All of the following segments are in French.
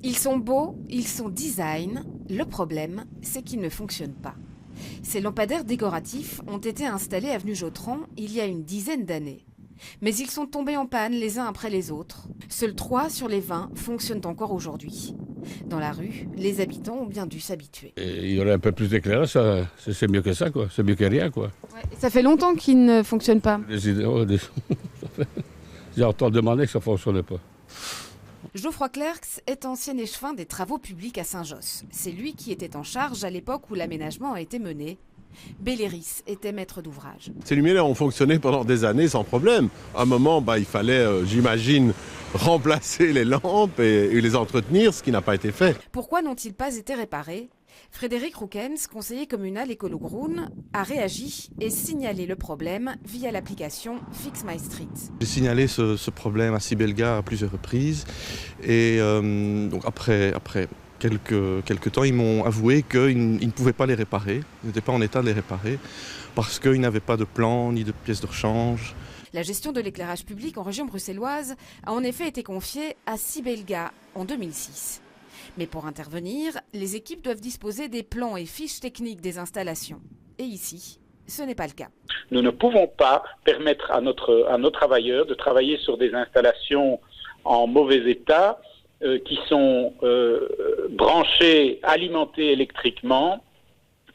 Ils sont beaux, ils sont design. Le problème, c'est qu'ils ne fonctionnent pas. Ces lampadaires décoratifs ont été installés avenue Jotran il y a une dizaine d'années. Mais ils sont tombés en panne les uns après les autres. Seuls 3 sur les 20 fonctionnent encore aujourd'hui. Dans la rue, les habitants ont bien dû s'habituer. Il y aurait un peu plus d'éclairage, c'est mieux que ça, quoi. C'est mieux que rien, quoi. Ouais, et ça fait longtemps qu'ils ne fonctionnent pas. J'ai entendu demander que ça ne fonctionnait pas. Geoffroy Clercq est ancien échevin des travaux publics à Saint-Josse. C'est lui qui était en charge à l'époque où l'aménagement a été mené. Belléris était maître d'ouvrage. Ces luminaires ont fonctionné pendant des années sans problème. À un moment, il fallait, j'imagine, remplacer les lampes et les entretenir, ce qui n'a pas été fait. Pourquoi n'ont-ils pas été réparés ? Frédéric Roukens, conseiller communal Écolo Groen, a réagi et signalé le problème via l'application Fix My Street. J'ai signalé ce problème à Sibelga à plusieurs reprises et donc après quelques temps, ils m'ont avoué qu'ils ne pouvaient pas les réparer, ils n'étaient pas en état de les réparer parce qu'ils n'avaient pas de plan ni de pièces de rechange. La gestion de l'éclairage public en région bruxelloise a en effet été confiée à Sibelga en 2006. Mais pour intervenir, les équipes doivent disposer des plans et fiches techniques des installations. Et ici, ce n'est pas le cas. Nous ne pouvons pas permettre à nos travailleurs de travailler sur des installations en mauvais état, qui sont branchées, alimentées électriquement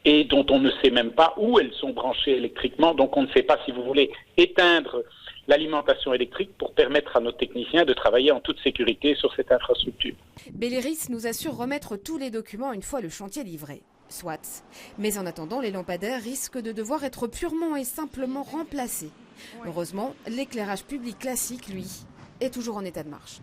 et dont on ne sait même pas où elles sont branchées électriquement. Donc on ne sait pas, si vous voulez, éteindre l'alimentation électrique pour permettre à nos techniciens de travailler en toute sécurité sur cette infrastructure. Belléris nous assure remettre tous les documents une fois le chantier livré. Soit. Mais en attendant, les lampadaires risquent de devoir être purement et simplement remplacés. Heureusement, l'éclairage public classique, lui, est toujours en état de marche.